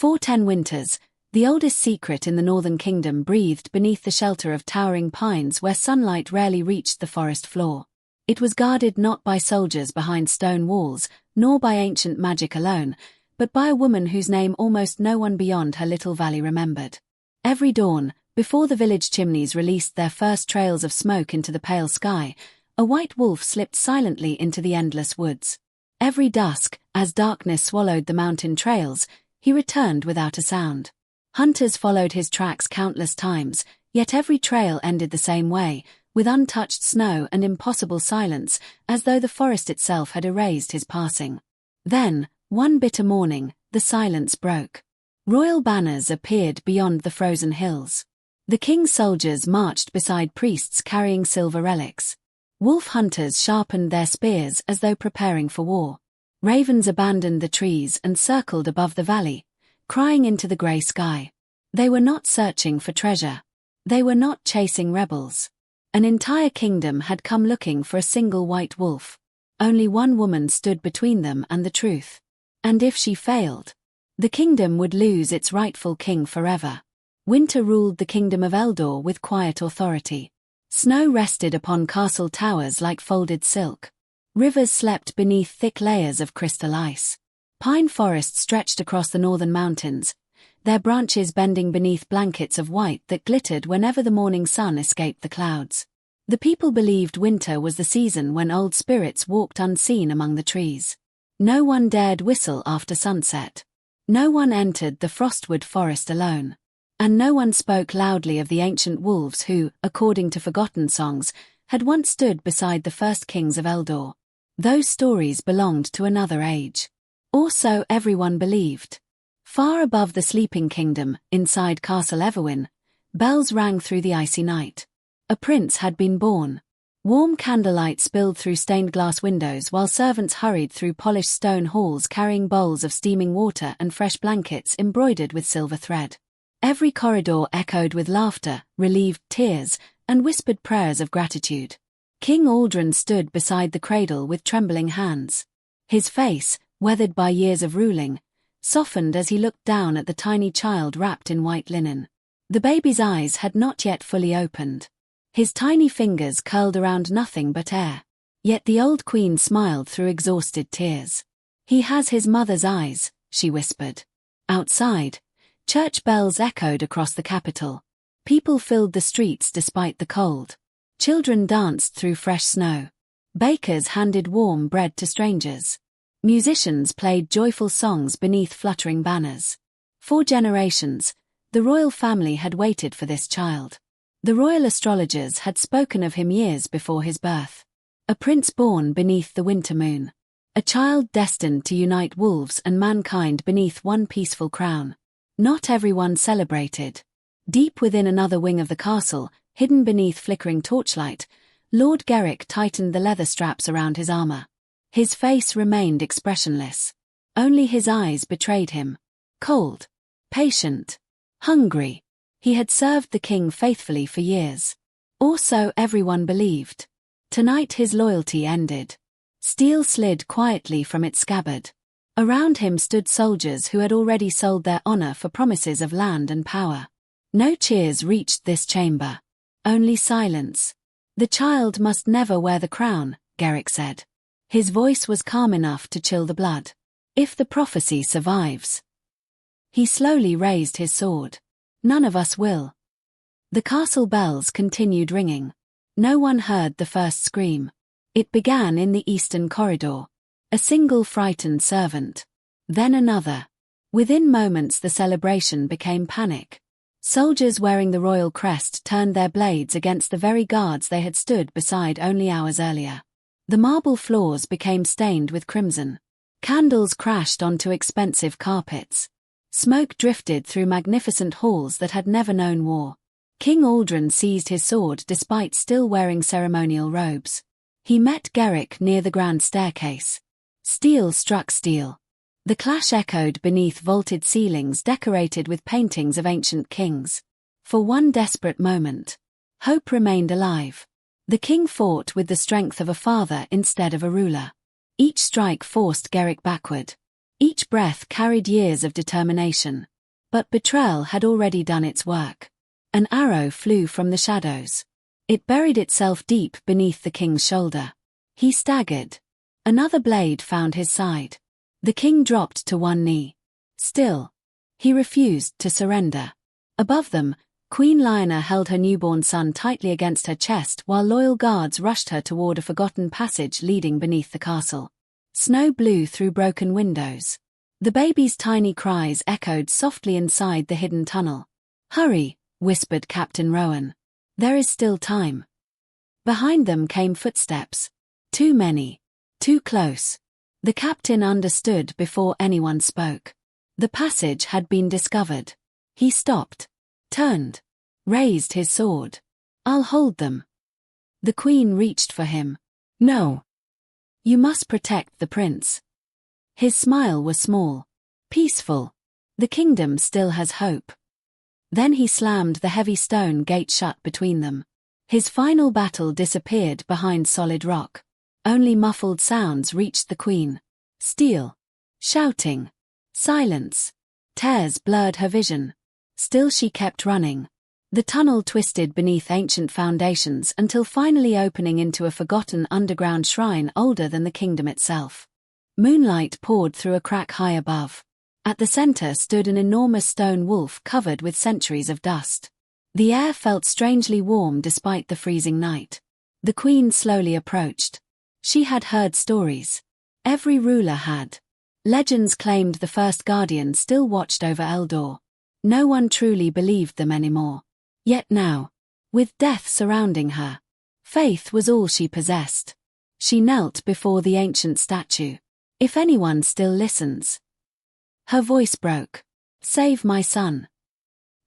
For 10 winters, the oldest secret in the northern kingdom breathed beneath the shelter of towering pines where sunlight rarely reached the forest floor. It was guarded not by soldiers behind stone walls, nor by ancient magic alone, but by a woman whose name almost no one beyond her little valley remembered. Every dawn, before the village chimneys released their first trails of smoke into the pale sky, a white wolf slipped silently into the endless woods. Every dusk, as darkness swallowed the mountain trails, he returned without a sound. Hunters followed his tracks countless times, yet every trail ended the same way, with untouched snow and impossible silence, as though the forest itself had erased his passing. Then, one bitter morning, the silence broke. Royal banners appeared beyond the frozen hills. The king's soldiers marched beside priests carrying silver relics. Wolf hunters sharpened their spears as though preparing for war. Ravens abandoned the trees and circled above the valley, crying into the grey sky. They were not searching for treasure. They were not chasing rebels. An entire kingdom had come looking for a single white wolf. Only one woman stood between them and the truth. And if she failed, the kingdom would lose its rightful king forever. Winter ruled the kingdom of Eldor with quiet authority. Snow rested upon castle towers like folded silk. Rivers slept beneath thick layers of crystal ice. Pine forests stretched across the northern mountains, their branches bending beneath blankets of white that glittered whenever the morning sun escaped the clouds. The people believed winter was the season when old spirits walked unseen among the trees. No one dared whistle after sunset. No one entered the Frostwood forest alone. And no one spoke loudly of the ancient wolves who, according to forgotten songs, had once stood beside the first kings of Eldor. Those stories belonged to another age. Or so everyone believed. Far above the sleeping kingdom, inside Castle Everwyn, bells rang through the icy night. A prince had been born. Warm candlelight spilled through stained glass windows while servants hurried through polished stone halls carrying bowls of steaming water and fresh blankets embroidered with silver thread. Every corridor echoed with laughter, relieved tears, and whispered prayers of gratitude. King Aldrin stood beside the cradle with trembling hands. His face, weathered by years of ruling, softened as he looked down at the tiny child wrapped in white linen. The baby's eyes had not yet fully opened. His tiny fingers curled around nothing but air. Yet the old queen smiled through exhausted tears. "He has his mother's eyes," she whispered. Outside, church bells echoed across the capital. People filled the streets despite the cold. Children danced through fresh snow. Bakers handed warm bread to strangers. Musicians played joyful songs beneath fluttering banners. For generations, the royal family had waited for this child. The royal astrologers had spoken of him years before his birth. A prince born beneath the winter moon. A child destined to unite wolves and mankind beneath one peaceful crown. Not everyone celebrated. Deep within another wing of the castle, hidden beneath flickering torchlight, Lord Garrick tightened the leather straps around his armor. His face remained expressionless. Only his eyes betrayed him. Cold. Patient. Hungry. He had served the king faithfully for years. Or so everyone believed. Tonight his loyalty ended. Steel slid quietly from its scabbard. Around him stood soldiers who had already sold their honor for promises of land and power. No cheers reached this chamber. Only silence. "The child must never wear the crown," Garrick said. His voice was calm enough to chill the blood. "If the prophecy survives." He slowly raised his sword. "None of us will." The castle bells continued ringing. No one heard the first scream. It began in the eastern corridor. A single frightened servant. Then another. Within moments the celebration became panic. Soldiers wearing the royal crest turned their blades against the very guards they had stood beside only hours earlier. The marble floors became stained with crimson. Candles crashed onto expensive carpets. Smoke drifted through magnificent halls that had never known war. King Aldrin seized his sword despite still wearing ceremonial robes. He met Garrick near the grand staircase. Steel struck steel. The clash echoed beneath vaulted ceilings decorated with paintings of ancient kings. For one desperate moment, hope remained alive. The king fought with the strength of a father instead of a ruler. Each strike forced Garrick backward. Each breath carried years of determination. But betrayal had already done its work. An arrow flew from the shadows. It buried itself deep beneath the king's shoulder. He staggered. Another blade found his side. The king dropped to one knee. Still, he refused to surrender. Above them, Queen Lionel held her newborn son tightly against her chest while loyal guards rushed her toward a forgotten passage leading beneath the castle. Snow blew through broken windows. The baby's tiny cries echoed softly inside the hidden tunnel. "Hurry," whispered Captain Rowan. "There is still time." Behind them came footsteps. Too many. Too close. The captain understood before anyone spoke. The passage had been discovered. He stopped. Turned. Raised his sword. "I'll hold them." The queen reached for him. "No. You must protect the prince." His smile was small. Peaceful. "The kingdom still has hope." Then he slammed the heavy stone gate shut between them. His final battle disappeared behind solid rock. Only muffled sounds reached the queen. Steel. Shouting. Silence. Tears blurred her vision. Still she kept running. The tunnel twisted beneath ancient foundations until finally opening into a forgotten underground shrine older than the kingdom itself. Moonlight poured through a crack high above. At the center stood an enormous stone wolf covered with centuries of dust. The air felt strangely warm despite the freezing night. The queen slowly approached. She had heard stories. Every ruler had. Legends claimed the first guardian still watched over Eldor. No one truly believed them anymore. Yet now, with death surrounding her, faith was all she possessed. She knelt before the ancient statue. "If anyone still listens." Her voice broke. "Save my son."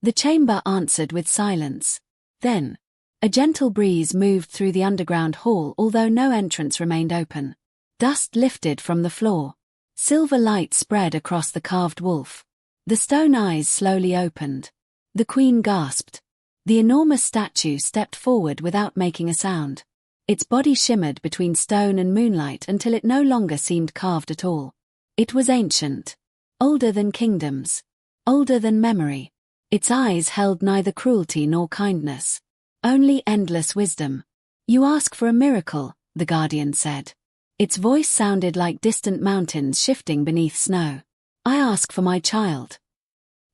The chamber answered with silence. Then, a gentle breeze moved through the underground hall although no entrance remained open. Dust lifted from the floor. Silver light spread across the carved wolf. The stone eyes slowly opened. The queen gasped. The enormous statue stepped forward without making a sound. Its body shimmered between stone and moonlight until it no longer seemed carved at all. It was ancient. Older than kingdoms. Older than memory. Its eyes held neither cruelty nor kindness. Only endless wisdom. "You ask for a miracle," the guardian said. Its voice sounded like distant mountains shifting beneath snow. "I ask for my child.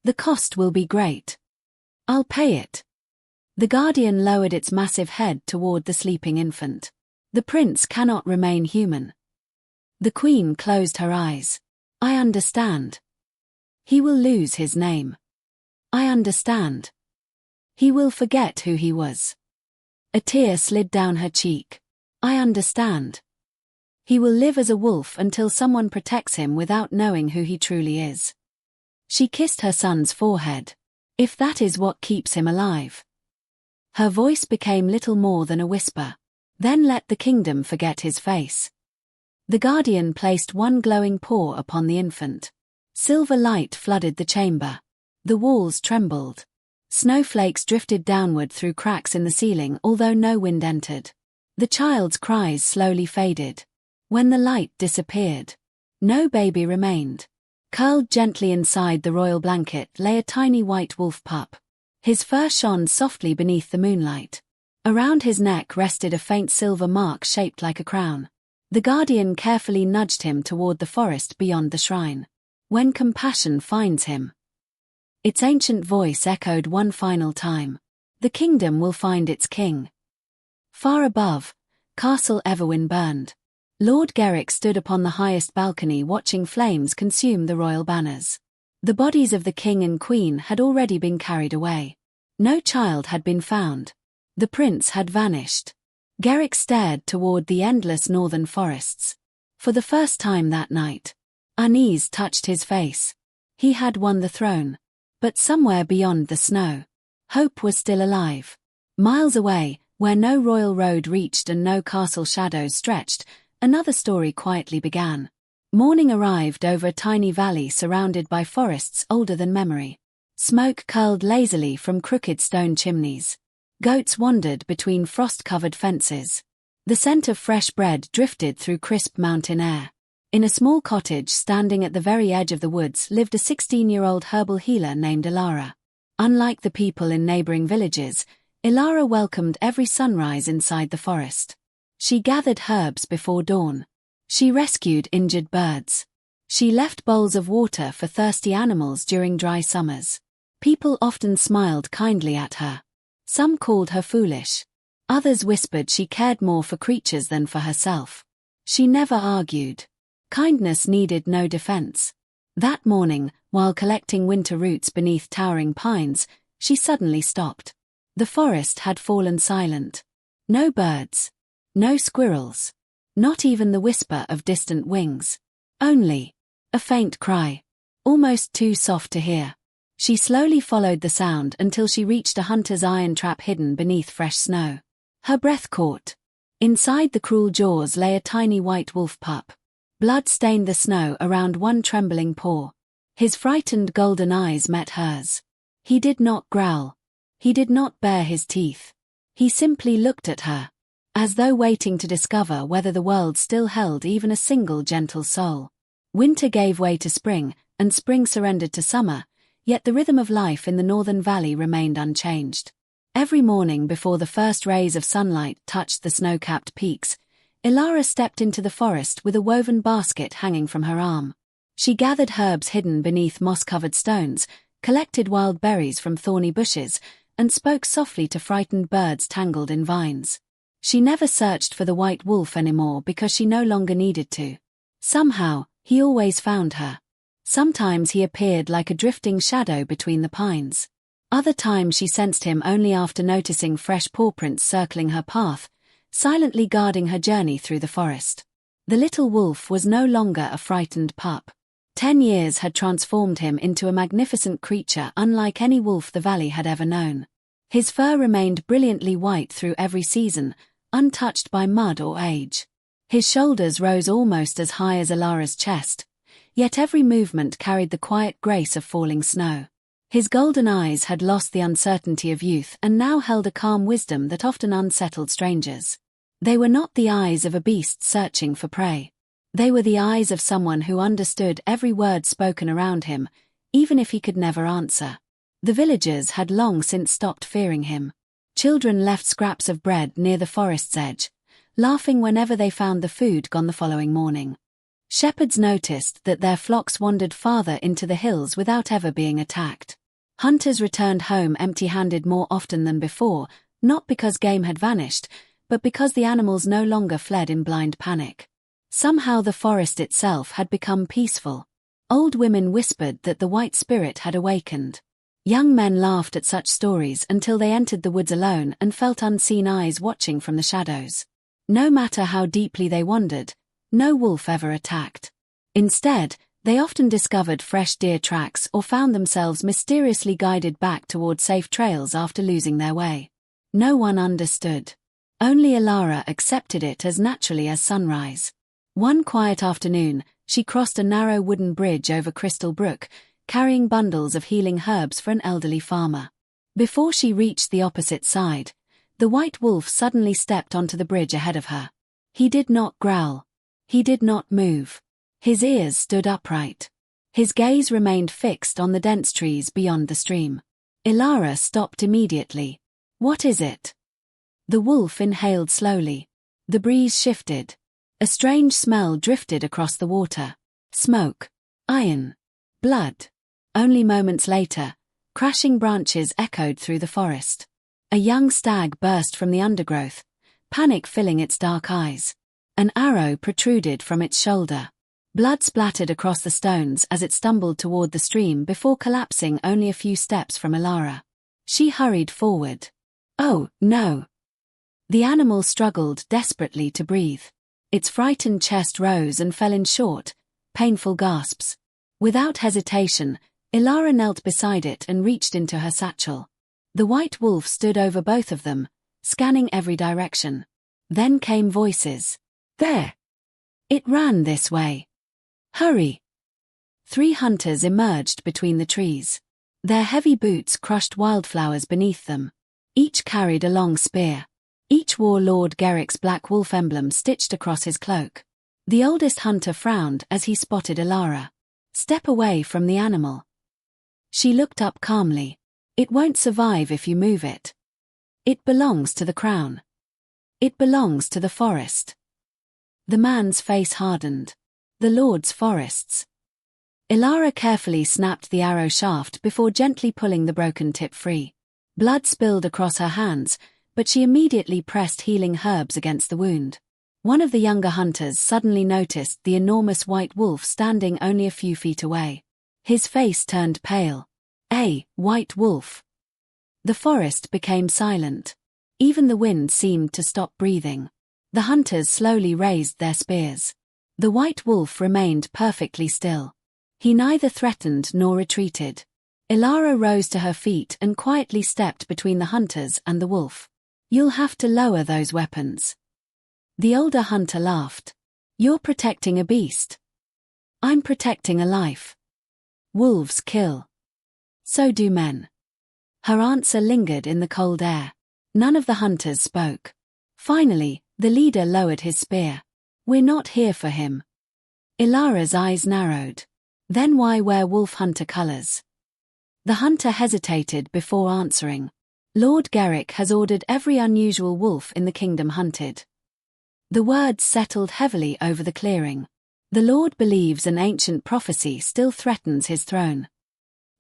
The cost will be great. I'll pay it." The guardian lowered its massive head toward the sleeping infant. "The prince cannot remain human." The queen closed her eyes. "I understand. He will lose his name. I understand. He will forget who he was." A tear slid down her cheek. "I understand. He will live as a wolf until someone protects him without knowing who he truly is." She kissed her son's forehead. "If that is what keeps him alive." Her voice became little more than a whisper. "Then let the kingdom forget his face." The guardian placed one glowing paw upon the infant. Silver light flooded the chamber. The walls trembled. Snowflakes drifted downward through cracks in the ceiling although no wind entered. The child's cries slowly faded. When the light disappeared, no baby remained. Curled gently inside the royal blanket lay a tiny white wolf pup. His fur shone softly beneath the moonlight. Around his neck rested a faint silver mark shaped like a crown. The guardian carefully nudged him toward the forest beyond the shrine. "When compassion finds him." Its ancient voice echoed one final time. "The kingdom will find its king." Far above, Castle Everwyn burned. Lord Garrick stood upon the highest balcony watching flames consume the royal banners. The bodies of the king and queen had already been carried away. No child had been found. The prince had vanished. Garrick stared toward the endless northern forests. For the first time that night, unease touched his face. He had won the throne. But somewhere beyond the snow, hope was still alive. Miles away, where no royal road reached and no castle shadows stretched, another story quietly began. Morning arrived over a tiny valley surrounded by forests older than memory. Smoke curled lazily from crooked stone chimneys. Goats wandered between frost-covered fences. The scent of fresh bread drifted through crisp mountain air. In a small cottage standing at the very edge of the woods lived a 16-year-old herbal healer named Ilara. Unlike the people in neighboring villages, Ilara welcomed every sunrise inside the forest. She gathered herbs before dawn. She rescued injured birds. She left bowls of water for thirsty animals during dry summers. People often smiled kindly at her. Some called her foolish. Others whispered she cared more for creatures than for herself. She never argued. Kindness needed no defense. That morning, while collecting winter roots beneath towering pines, she suddenly stopped. The forest had fallen silent. No birds. No squirrels. Not even the whisper of distant wings. Only a faint cry. Almost too soft to hear. She slowly followed the sound until she reached a hunter's iron trap hidden beneath fresh snow. Her breath caught. Inside the cruel jaws lay a tiny white wolf pup. Blood stained the snow around one trembling paw. His frightened golden eyes met hers. He did not growl. He did not bare his teeth. He simply looked at her, as though waiting to discover whether the world still held even a single gentle soul. Winter gave way to spring, and spring surrendered to summer, yet the rhythm of life in the northern valley remained unchanged. Every morning before the first rays of sunlight touched the snow-capped peaks, Ilara stepped into the forest with a woven basket hanging from her arm. She gathered herbs hidden beneath moss-covered stones, collected wild berries from thorny bushes, and spoke softly to frightened birds tangled in vines. She never searched for the white wolf anymore because she no longer needed to. Somehow, he always found her. Sometimes he appeared like a drifting shadow between the pines. Other times she sensed him only after noticing fresh paw prints circling her path, silently guarding her journey through the forest. The little wolf was no longer a frightened pup. 10 years had transformed him into a magnificent creature unlike any wolf the valley had ever known. His fur remained brilliantly white through every season, untouched by mud or age. His shoulders rose almost as high as Ilara's chest, yet every movement carried the quiet grace of falling snow. His golden eyes had lost the uncertainty of youth and now held a calm wisdom that often unsettled strangers. They were not the eyes of a beast searching for prey. They were the eyes of someone who understood every word spoken around him, even if he could never answer. The villagers had long since stopped fearing him. Children left scraps of bread near the forest's edge, laughing whenever they found the food gone the following morning. Shepherds noticed that their flocks wandered farther into the hills without ever being attacked. Hunters returned home empty-handed more often than before, not because game had vanished, but because the animals no longer fled in blind panic. Somehow the forest itself had become peaceful. Old women whispered that the white spirit had awakened. Young men laughed at such stories until they entered the woods alone and felt unseen eyes watching from the shadows. No matter how deeply they wandered, no wolf ever attacked. Instead, they often discovered fresh deer tracks or found themselves mysteriously guided back toward safe trails after losing their way. No one understood. Only Ilara accepted it as naturally as sunrise. One quiet afternoon, she crossed a narrow wooden bridge over Crystal Brook, carrying bundles of healing herbs for an elderly farmer. Before she reached the opposite side, the white wolf suddenly stepped onto the bridge ahead of her. He did not growl. He did not move. His ears stood upright. His gaze remained fixed on the dense trees beyond the stream. Ilara stopped immediately. "What is it?" The wolf inhaled slowly. The breeze shifted. A strange smell drifted across the water. Smoke. Iron. Blood. Only moments later, crashing branches echoed through the forest. A young stag burst from the undergrowth, panic filling its dark eyes. An arrow protruded from its shoulder. Blood splattered across the stones as it stumbled toward the stream before collapsing only a few steps from Ilara. She hurried forward. "Oh, no!" The animal struggled desperately to breathe. Its frightened chest rose and fell in short, painful gasps. Without hesitation, Ilara knelt beside it and reached into her satchel. The white wolf stood over both of them, scanning every direction. Then came voices. "There! It ran this way. Hurry!" 3 hunters emerged between the trees. Their heavy boots crushed wildflowers beneath them. Each carried a long spear. Each wore Lord Gerrick's black wolf emblem stitched across his cloak. The oldest hunter frowned as he spotted Ilara. "Step away from the animal." She looked up calmly. "It won't survive if you move it. It belongs to the crown. It belongs to the forest." The man's face hardened. "The Lord's forests." Ilara carefully snapped the arrow shaft before gently pulling the broken tip free. Blood spilled across her hands, but she immediately pressed healing herbs against the wound. One of the younger hunters suddenly noticed the enormous white wolf standing only a few feet away. His face turned pale. "A white wolf." The forest became silent. Even the wind seemed to stop breathing. The hunters slowly raised their spears. The white wolf remained perfectly still. He neither threatened nor retreated. Ilara rose to her feet and quietly stepped between the hunters and the wolf. "You'll have to lower those weapons." The older hunter laughed. "You're protecting a beast. I'm protecting a life. Wolves kill. So do men." Her answer lingered in the cold air. None of the hunters spoke. Finally, the leader lowered his spear. "We're not here for him." Ilara's eyes narrowed. "Then why wear wolf hunter colors?" The hunter hesitated before answering. "Lord Garrick has ordered every unusual wolf in the kingdom hunted." The words settled heavily over the clearing. "The Lord believes an ancient prophecy still threatens his throne."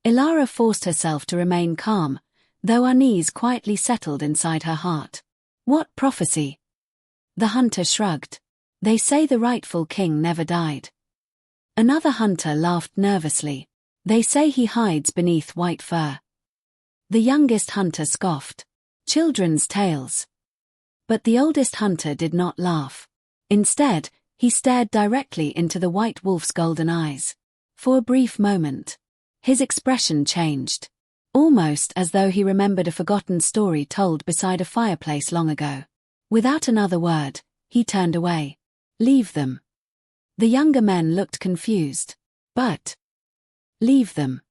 Ilara forced herself to remain calm, though unease quietly settled inside her heart. "What prophecy?" The hunter shrugged. "They say the rightful king never died." Another hunter laughed nervously. "They say he hides beneath white fur." The youngest hunter scoffed. "Children's tales." But the oldest hunter did not laugh. Instead, he stared directly into the white wolf's golden eyes. For a brief moment, his expression changed. Almost as though he remembered a forgotten story told beside a fireplace long ago. Without another word, he turned away. "Leave them." The younger men looked confused. "But..." "Leave them."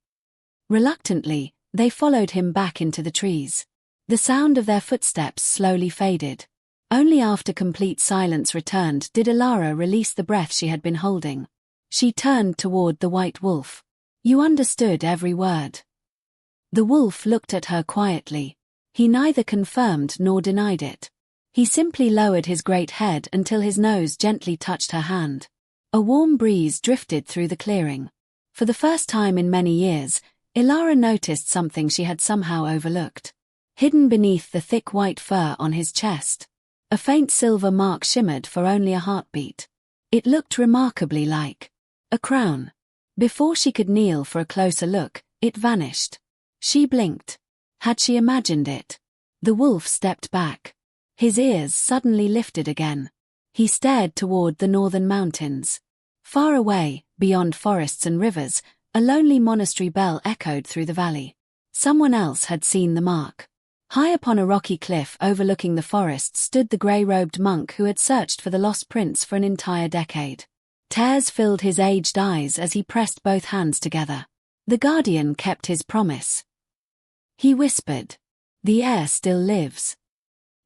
Reluctantly, they followed him back into the trees. The sound of their footsteps slowly faded. Only after complete silence returned did Ilara release the breath she had been holding. She turned toward the white wolf. "You understood every word." The wolf looked at her quietly. He neither confirmed nor denied it. He simply lowered his great head until his nose gently touched her hand. A warm breeze drifted through the clearing. For the first time in many years, Ilara noticed something she had somehow overlooked. Hidden beneath the thick white fur on his chest, a faint silver mark shimmered for only a heartbeat. It looked remarkably like a crown. Before she could kneel for a closer look, it vanished. She blinked. Had she imagined it? The wolf stepped back. His ears suddenly lifted again. He stared toward the northern mountains. Far away, beyond forests and rivers, a lonely monastery bell echoed through the valley. Someone else had seen the mark. High upon a rocky cliff overlooking the forest stood the grey-robed monk who had searched for the lost prince for an entire decade. Tears filled his aged eyes as he pressed both hands together. The guardian kept his promise. He whispered, "The heir still lives."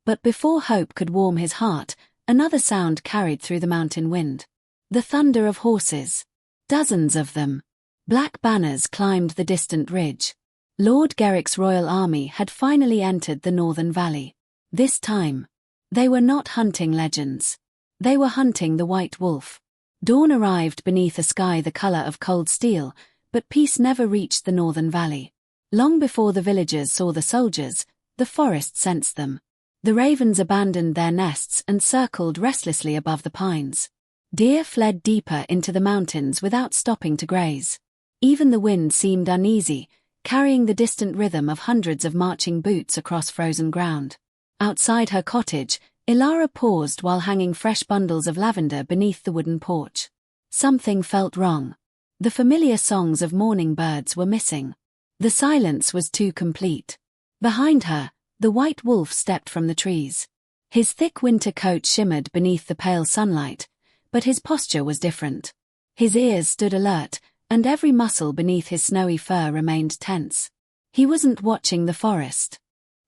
But before hope could warm his heart, another sound carried through the mountain wind. The thunder of horses. Dozens of them. Black banners climbed the distant ridge. Lord Garrick's royal army had finally entered the northern valley. This time, they were not hunting legends. They were hunting the white wolf. Dawn arrived beneath a sky the color of cold steel, but peace never reached the northern valley. Long before the villagers saw the soldiers, the forest sensed them. The ravens abandoned their nests and circled restlessly above the pines. Deer fled deeper into the mountains without stopping to graze. Even the wind seemed uneasy, carrying the distant rhythm of hundreds of marching boots across frozen ground. Outside her cottage, Ilara paused while hanging fresh bundles of lavender beneath the wooden porch. Something felt wrong. The familiar songs of morning birds were missing. The silence was too complete. Behind her, the white wolf stepped from the trees. His thick winter coat shimmered beneath the pale sunlight, but his posture was different. His ears stood alert, and every muscle beneath his snowy fur remained tense. He wasn't watching the forest.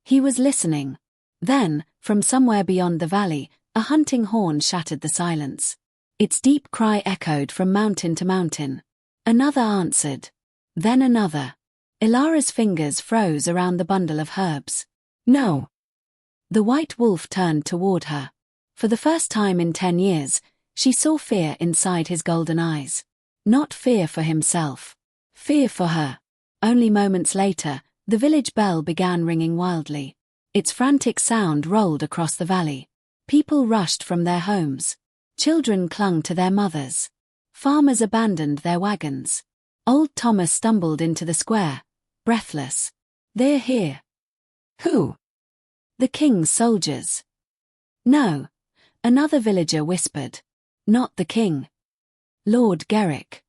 He was listening. Then, from somewhere beyond the valley, a hunting horn shattered the silence. Its deep cry echoed from mountain to mountain. Another answered. Then another. Ilara's fingers froze around the bundle of herbs. No. The white wolf turned toward her. For the first time in 10 years, she saw fear inside his golden eyes. Not fear for himself. Fear for her. Only moments later, the village bell began ringing wildly. Its frantic sound rolled across the valley. People rushed from their homes. Children clung to their mothers. Farmers abandoned their wagons. Old Thomas stumbled into the square, breathless. They're here. Who? The king's soldiers. No. Another villager whispered. Not the king. Lord Garrick.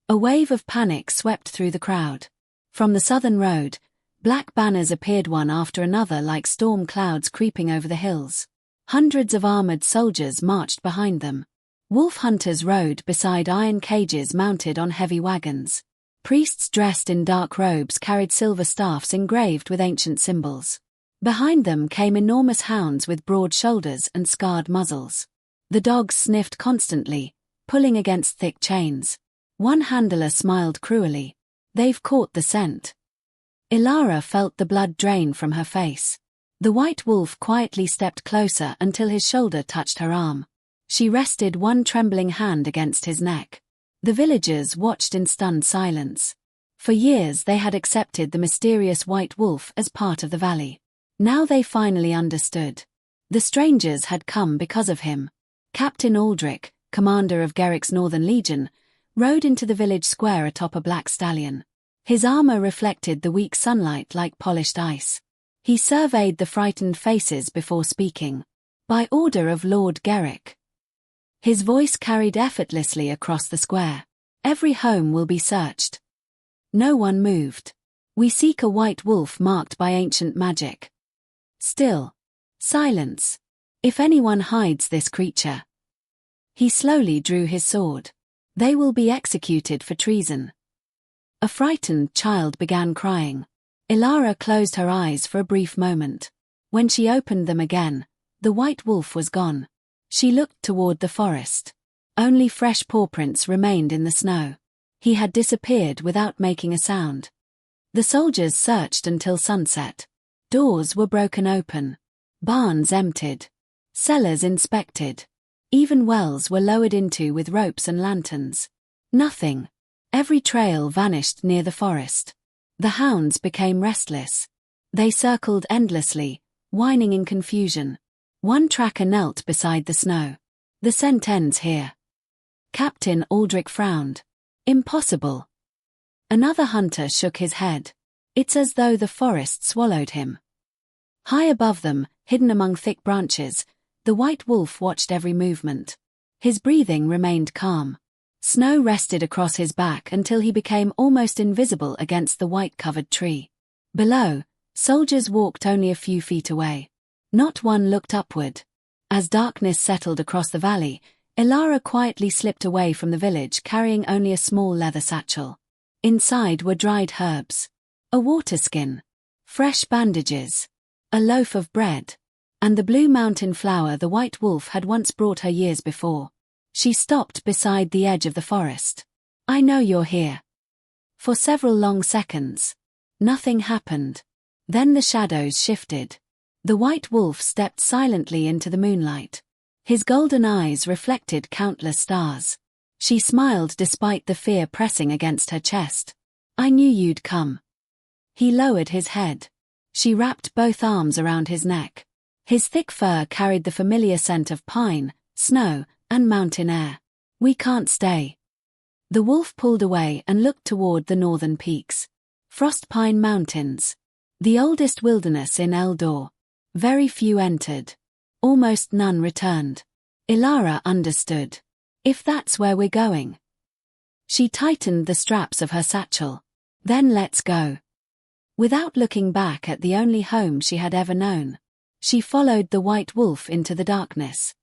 A wave of panic swept through the crowd. From the southern road, black banners appeared one after another like storm clouds creeping over the hills. Hundreds of armored soldiers marched behind them. Wolf hunters rode beside iron cages mounted on heavy wagons. Priests dressed in dark robes carried silver staffs engraved with ancient symbols. Behind them came enormous hounds with broad shoulders and scarred muzzles. The dogs sniffed constantly, pulling against thick chains. One handler smiled cruelly. They've caught the scent. Ilara felt the blood drain from her face. The white wolf quietly stepped closer until his shoulder touched her arm. She rested one trembling hand against his neck. The villagers watched in stunned silence. For years they had accepted the mysterious white wolf as part of the valley. Now they finally understood. The strangers had come because of him. Captain Aldrich, commander of Garrick's Northern Legion, rode into the village square atop a black stallion. His armor reflected the weak sunlight like polished ice. He surveyed the frightened faces before speaking. By order of Lord Garrick. His voice carried effortlessly across the square. Every home will be searched. No one moved. We seek a white wolf marked by ancient magic. Still. Silence. If anyone hides this creature. He slowly drew his sword. They will be executed for treason. A frightened child began crying. Ilara closed her eyes for a brief moment. When she opened them again, the white wolf was gone. She looked toward the forest. Only fresh paw prints remained in the snow. He had disappeared without making a sound. The soldiers searched until sunset. Doors were broken open. Barns emptied. Cellars inspected. Even wells were lowered into with ropes and lanterns. Nothing. Every trail vanished near the forest. The hounds became restless. They circled endlessly, whining in confusion. One tracker knelt beside the snow. The scent ends here. Captain Aldrich frowned. Impossible. Another hunter shook his head. It's as though the forest swallowed him. High above them, hidden among thick branches, the white wolf watched every movement. His breathing remained calm. Snow rested across his back until he became almost invisible against the white-covered tree. Below, soldiers walked only a few feet away. Not one looked upward. As darkness settled across the valley, Ilara quietly slipped away from the village carrying only a small leather satchel. Inside were dried herbs. A water skin. Fresh bandages. A loaf of bread. And the blue mountain flower the white wolf had once brought her years before. She stopped beside the edge of the forest. I know you're here. For several long seconds. Nothing happened. Then the shadows shifted. The white wolf stepped silently into the moonlight. His golden eyes reflected countless stars. She smiled despite the fear pressing against her chest. I knew you'd come. He lowered his head. She wrapped both arms around his neck. His thick fur carried the familiar scent of pine, snow, and mountain air. We can't stay. The wolf pulled away and looked toward the northern peaks. Frostpine Mountains. The oldest wilderness in Eldor. Very few entered. Almost none returned. Ilara understood. If that's where we're going. She tightened the straps of her satchel. Then let's go. Without looking back at the only home she had ever known, she followed the white wolf into the darkness.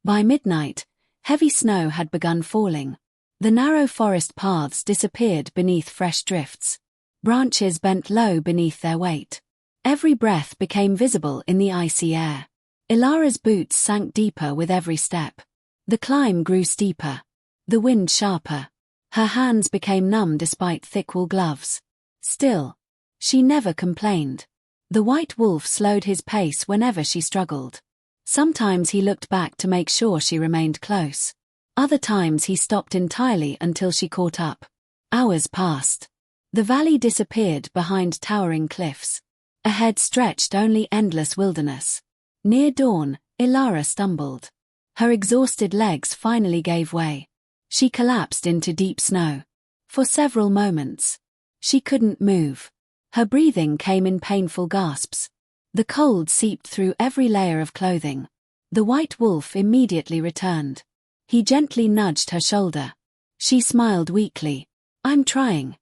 By midnight, heavy snow had begun falling. The narrow forest paths disappeared beneath fresh drifts. Branches bent low beneath their weight. Every breath became visible in the icy air. Ilara's boots sank deeper with every step. The climb grew steeper. The wind sharper. Her hands became numb despite thick wool gloves. Still, she never complained. The white wolf slowed his pace whenever she struggled. Sometimes he looked back to make sure she remained close. Other times he stopped entirely until she caught up. Hours passed. The valley disappeared behind towering cliffs. Ahead stretched only endless wilderness. Near dawn, Ilara stumbled. Her exhausted legs finally gave way. She collapsed into deep snow. For several moments, she couldn't move. Her breathing came in painful gasps. The cold seeped through every layer of clothing. The white wolf immediately returned. He gently nudged her shoulder. She smiled weakly. "I'm trying."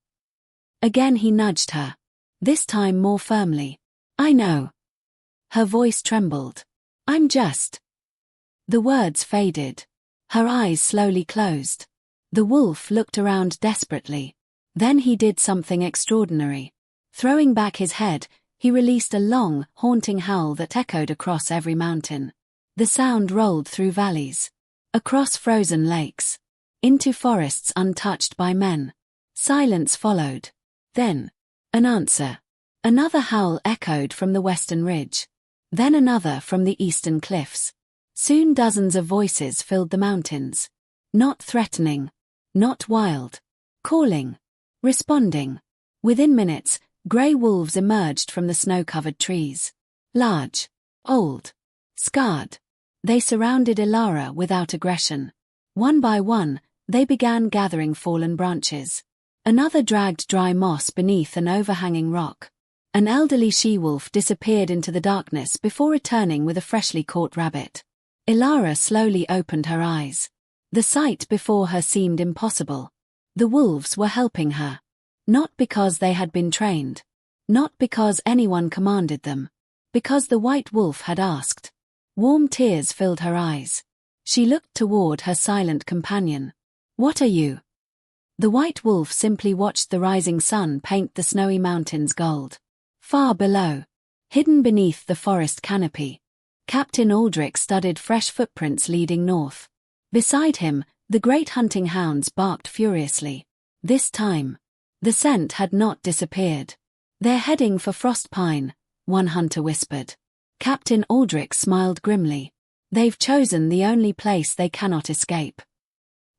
Again he nudged her. This time more firmly. "I know." Her voice trembled. "I'm just." The words faded. Her eyes slowly closed. The wolf looked around desperately. Then he did something extraordinary. Throwing back his head, he released a long, haunting howl that echoed across every mountain. The sound rolled through valleys, across frozen lakes, into forests untouched by men. Silence followed. Then, an answer. Another howl echoed from the western ridge. Then another from the eastern cliffs. Soon dozens of voices filled the mountains. Not threatening, not wild. Calling, responding. Within minutes, grey wolves emerged from the snow-covered trees. Large, old, scarred. They surrounded Ilara without aggression. One by one, they began gathering fallen branches. Another dragged dry moss beneath an overhanging rock. An elderly she-wolf disappeared into the darkness before returning with a freshly caught rabbit. Ilara slowly opened her eyes. The sight before her seemed impossible. The wolves were helping her. Not because they had been trained. Not because anyone commanded them. Because the white wolf had asked. Warm tears filled her eyes. She looked toward her silent companion. "What are you?" The white wolf simply watched the rising sun paint the snowy mountains gold. Far below, hidden beneath the forest canopy, Captain Aldrich studied fresh footprints leading north. Beside him, the great hunting hounds barked furiously. This time, the scent had not disappeared. "They're heading for Frostpine," one hunter whispered. Captain Aldrich smiled grimly. "They've chosen the only place they cannot escape."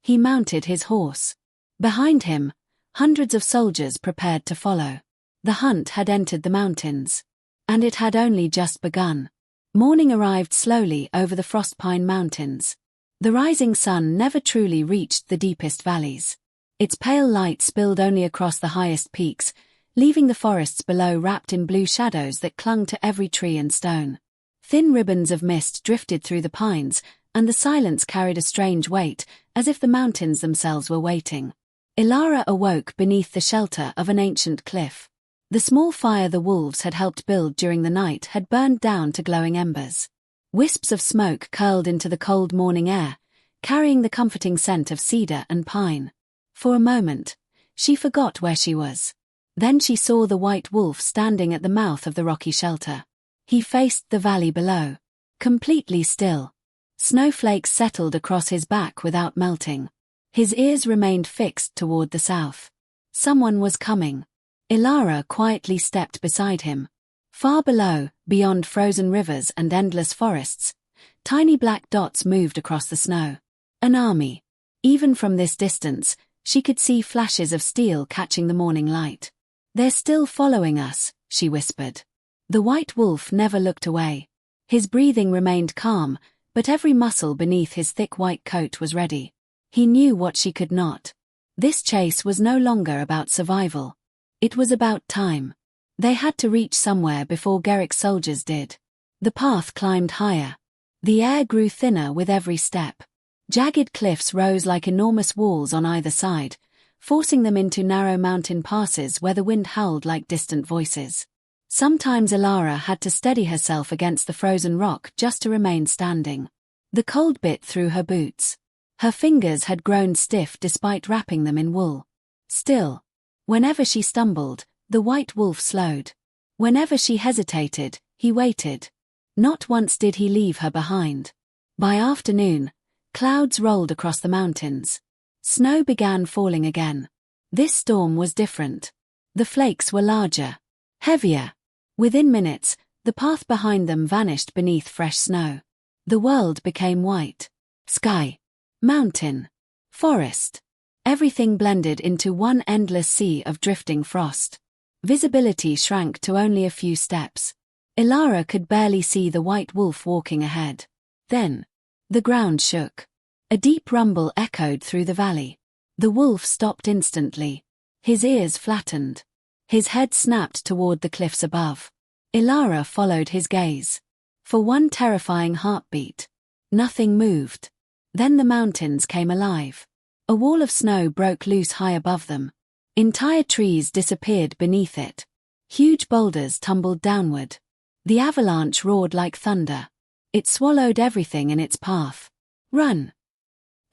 He mounted his horse. Behind him, hundreds of soldiers prepared to follow. The hunt had entered the mountains. And it had only just begun. Morning arrived slowly over the Frostpine mountains. The rising sun never truly reached the deepest valleys. Its pale light spilled only across the highest peaks, leaving the forests below wrapped in blue shadows that clung to every tree and stone. Thin ribbons of mist drifted through the pines, and the silence carried a strange weight, as if the mountains themselves were waiting. Ilara awoke beneath the shelter of an ancient cliff. The small fire the wolves had helped build during the night had burned down to glowing embers. Wisps of smoke curled into the cold morning air, carrying the comforting scent of cedar and pine. For a moment, she forgot where she was. Then she saw the white wolf standing at the mouth of the rocky shelter. He faced the valley below, completely still. Snowflakes settled across his back without melting. His ears remained fixed toward the south. Someone was coming. Ilara quietly stepped beside him. Far below, beyond frozen rivers and endless forests, tiny black dots moved across the snow. An army. Even from this distance, she could see flashes of steel catching the morning light. "They're still following us," she whispered. The white wolf never looked away. His breathing remained calm, but every muscle beneath his thick white coat was ready. He knew what she could not. This chase was no longer about survival. It was about time. They had to reach somewhere before Gerrick's soldiers did. The path climbed higher. The air grew thinner with every step. Jagged cliffs rose like enormous walls on either side, forcing them into narrow mountain passes where the wind howled like distant voices. Sometimes Ilara had to steady herself against the frozen rock just to remain standing. The cold bit through her boots. Her fingers had grown stiff despite wrapping them in wool. Still, whenever she stumbled, the white wolf slowed. Whenever she hesitated, he waited. Not once did he leave her behind. By afternoon, Clouds rolled across the mountains. Snow began falling again. This storm was different. The flakes were larger, heavier. Within minutes, the path behind them vanished beneath fresh snow. The world became white. Sky, mountain, forest. Everything blended into one endless sea of drifting frost. Visibility shrank to only a few steps. Ilara could barely see the white wolf walking ahead. Then, the ground shook. A deep rumble echoed through the valley. The wolf stopped instantly. His ears flattened. His head snapped toward the cliffs above. Ilara followed his gaze. For one terrifying heartbeat, nothing moved. Then the mountains came alive. A wall of snow broke loose high above them. Entire trees disappeared beneath it. Huge boulders tumbled downward. The avalanche roared like thunder. It swallowed everything in its path. "Run!"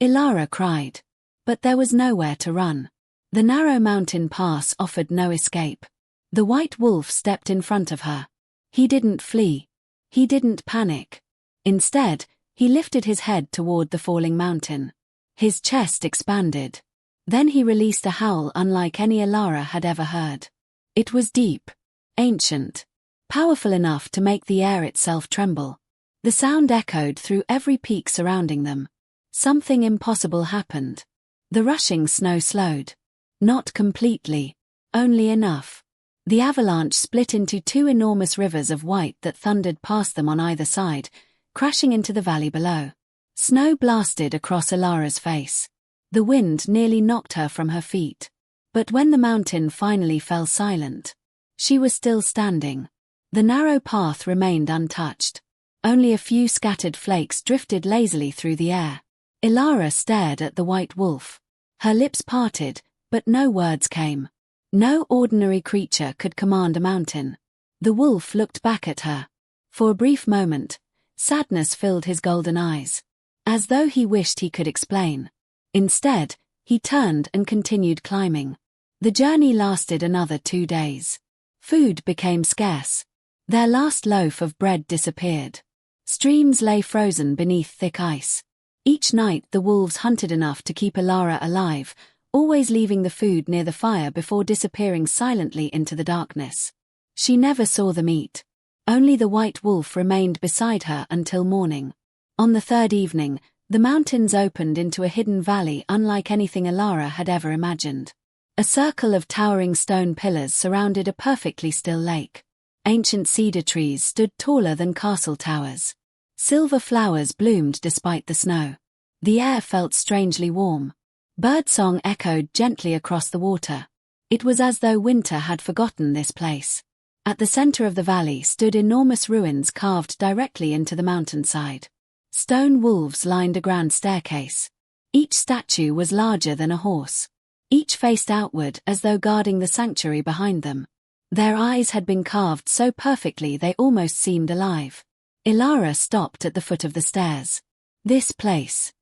Ilara cried. But there was nowhere to run. The narrow mountain pass offered no escape. The white wolf stepped in front of her. He didn't flee. He didn't panic. Instead, he lifted his head toward the falling mountain. His chest expanded. Then he released a howl unlike any Ilara had ever heard. It was deep, ancient, powerful enough to make the air itself tremble. The sound echoed through every peak surrounding them. Something impossible happened. The rushing snow slowed. Not completely, only enough. The avalanche split into two enormous rivers of white that thundered past them on either side, crashing into the valley below. Snow blasted across Ilara's face. The wind nearly knocked her from her feet. But when the mountain finally fell silent, she was still standing. The narrow path remained untouched. Only a few scattered flakes drifted lazily through the air. Ilara stared at the white wolf. Her lips parted, but no words came. No ordinary creature could command a mountain. The wolf looked back at her. For a brief moment, sadness filled his golden eyes, as though he wished he could explain. Instead, he turned and continued climbing. The journey lasted another 2 days. Food became scarce. Their last loaf of bread disappeared. Streams lay frozen beneath thick ice. Each night the wolves hunted enough to keep Ilara alive, always leaving the food near the fire before disappearing silently into the darkness. She never saw them eat. Only the white wolf remained beside her until morning. On the third evening, the mountains opened into a hidden valley unlike anything Ilara had ever imagined. A circle of towering stone pillars surrounded a perfectly still lake. Ancient cedar trees stood taller than castle towers. Silver flowers bloomed despite the snow. The air felt strangely warm. Birdsong echoed gently across the water. It was as though winter had forgotten this place. At the center of the valley stood enormous ruins carved directly into the mountainside. Stone wolves lined a grand staircase. Each statue was larger than a horse. Each faced outward as though guarding the sanctuary behind them. Their eyes had been carved so perfectly they almost seemed alive. Ilara stopped at the foot of the stairs. This place.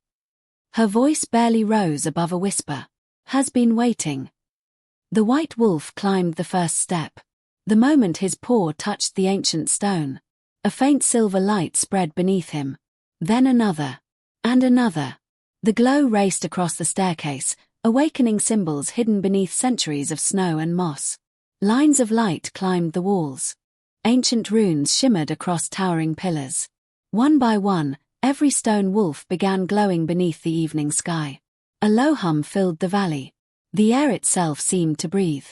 Her voice barely rose above a whisper. Has been waiting. The white wolf climbed the first step. The moment his paw touched the ancient stone, a faint silver light spread beneath him. Then another. And another. The glow raced across the staircase, awakening symbols hidden beneath centuries of snow and moss. Lines of light climbed the walls. Ancient runes shimmered across towering pillars. One by one, every stone wolf began glowing beneath the evening sky. A low hum filled the valley. The air itself seemed to breathe.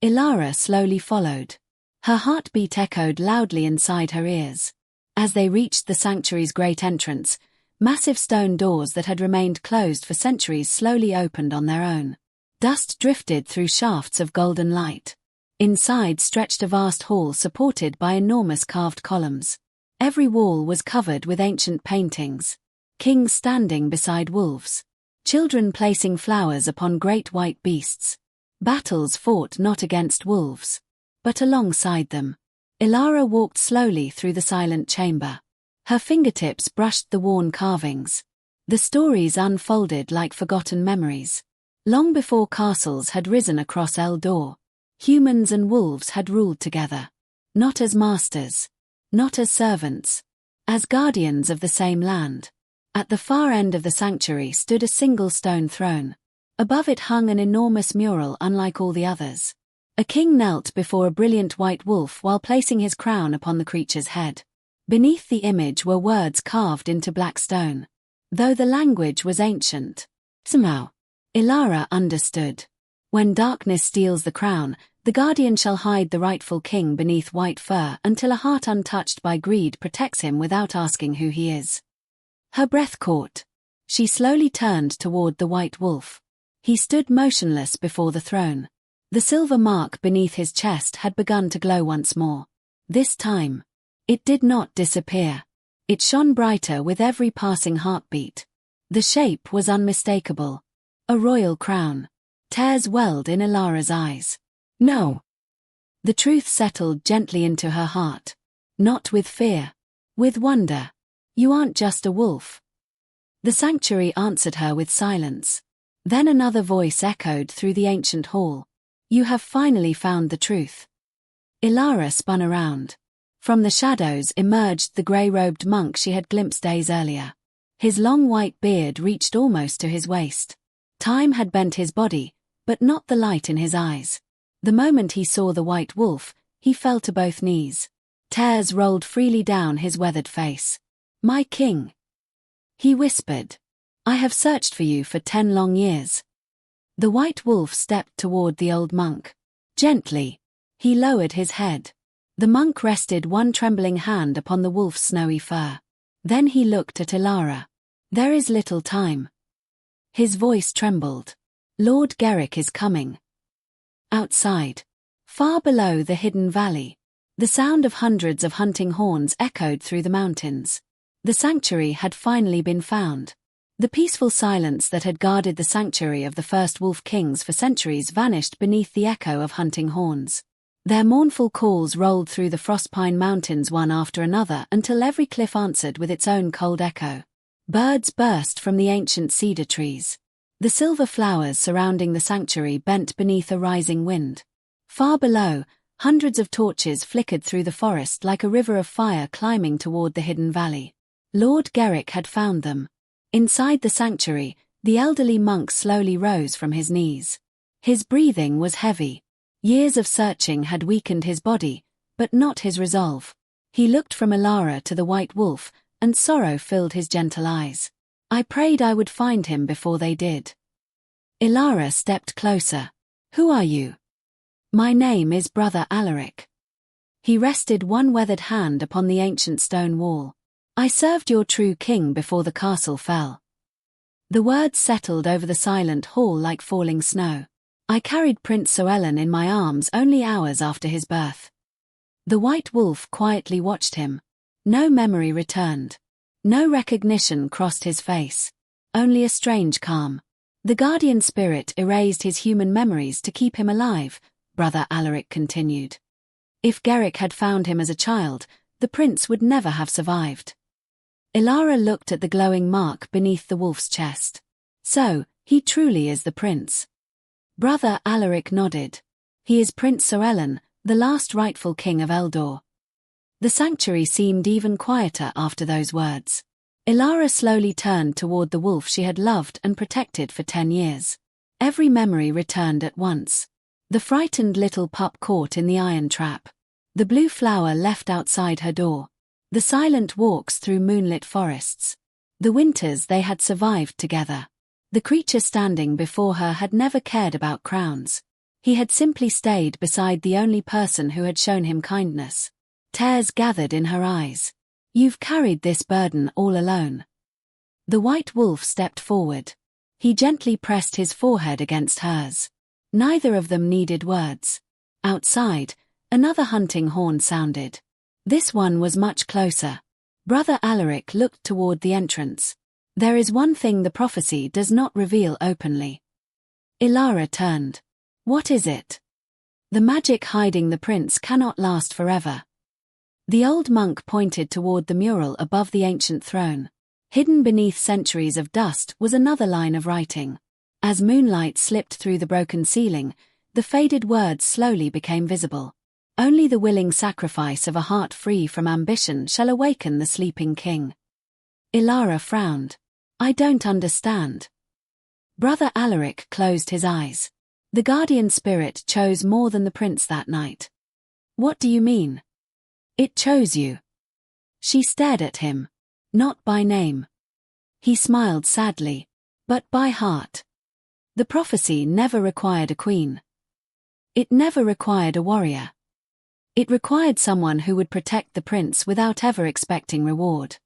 Ilara slowly followed. Her heartbeat echoed loudly inside her ears. As they reached the sanctuary's great entrance, massive stone doors that had remained closed for centuries slowly opened on their own. Dust drifted through shafts of golden light. Inside stretched a vast hall supported by enormous carved columns. Every wall was covered with ancient paintings. Kings standing beside wolves. Children placing flowers upon great white beasts. Battles fought not against wolves, but alongside them. Ilara walked slowly through the silent chamber. Her fingertips brushed the worn carvings. The stories unfolded like forgotten memories. Long before castles had risen across Eldor, humans and wolves had ruled together. Not as masters. Not as servants. As guardians of the same land. At the far end of the sanctuary stood a single stone throne. Above it hung an enormous mural unlike all the others. A king knelt before a brilliant white wolf while placing his crown upon the creature's head. Beneath the image were words carved into black stone. Though the language was ancient, somehow, Ilara understood. When darkness steals the crown, the guardian shall hide the rightful king beneath white fur until a heart untouched by greed protects him without asking who he is. Her breath caught. She slowly turned toward the white wolf. He stood motionless before the throne. The silver mark beneath his chest had begun to glow once more. This time, it did not disappear. It shone brighter with every passing heartbeat. The shape was unmistakable. A royal crown. Tears welled in Ilara's eyes. No. The truth settled gently into her heart. Not with fear. With wonder. You aren't just a wolf. The sanctuary answered her with silence. Then another voice echoed through the ancient hall. You have finally found the truth. Ilara spun around. From the shadows emerged the grey-robed monk she had glimpsed days earlier. His long white beard reached almost to his waist. Time had bent his body, but not the light in his eyes. The moment he saw the white wolf, he fell to both knees. Tears rolled freely down his weathered face. My king. He whispered. I have searched for you for 10 long years. The white wolf stepped toward the old monk. Gently, he lowered his head. The monk rested one trembling hand upon the wolf's snowy fur. Then he looked at Ilara. There is little time. His voice trembled. Lord Garrick is coming. Outside, far below the hidden valley, the sound of hundreds of hunting horns echoed through the mountains. The sanctuary had finally been found. The peaceful silence that had guarded the sanctuary of the first wolf kings for centuries vanished beneath the echo of hunting horns. Their mournful calls rolled through the Frostpine mountains one after another until every cliff answered with its own cold echo. Birds burst from the ancient cedar trees. The silver flowers surrounding the sanctuary bent beneath a rising wind. Far below, hundreds of torches flickered through the forest like a river of fire climbing toward the hidden valley. Lord Garrick had found them. Inside the sanctuary, the elderly monk slowly rose from his knees. His breathing was heavy. Years of searching had weakened his body, but not his resolve. He looked from Ilara to the white wolf, and sorrow filled his gentle eyes. I prayed I would find him before they did. Ilara stepped closer. Who are you? My name is Brother Alaric. He rested one weathered hand upon the ancient stone wall. I served your true king before the castle fell. The words settled over the silent hall like falling snow. I carried Prince Soellen in my arms only hours after his birth. The white wolf quietly watched him. No memory returned. No recognition crossed his face. Only a strange calm. The guardian spirit erased his human memories to keep him alive, Brother Alaric continued. If Garrick had found him as a child, the prince would never have survived. Ilara looked at the glowing mark beneath the wolf's chest. So, he truly is the prince. Brother Alaric nodded. He is Prince Soellen, the last rightful king of Eldor. The sanctuary seemed even quieter after those words. Ilara slowly turned toward the wolf she had loved and protected for 10 years. Every memory returned at once. The frightened little pup caught in the iron trap. The blue flower left outside her door. The silent walks through moonlit forests. The winters they had survived together. The creature standing before her had never cared about crowns. He had simply stayed beside the only person who had shown him kindness. Tears gathered in her eyes. You've carried this burden all alone. The white wolf stepped forward. He gently pressed his forehead against hers. Neither of them needed words. Outside, another hunting horn sounded. This one was much closer. Brother Alaric looked toward the entrance. There is one thing the prophecy does not reveal openly. Ilara turned. What is it? The magic hiding the prince cannot last forever. The old monk pointed toward the mural above the ancient throne. Hidden beneath centuries of dust was another line of writing. As moonlight slipped through the broken ceiling, the faded words slowly became visible. Only the willing sacrifice of a heart free from ambition shall awaken the sleeping king. Ilara frowned. I don't understand. Brother Alaric closed his eyes. The guardian spirit chose more than the prince that night. What do you mean? It chose you. She stared at him. Not by name. He smiled sadly. But by heart. The prophecy never required a queen. It never required a warrior. It required someone who would protect the prince without ever expecting reward.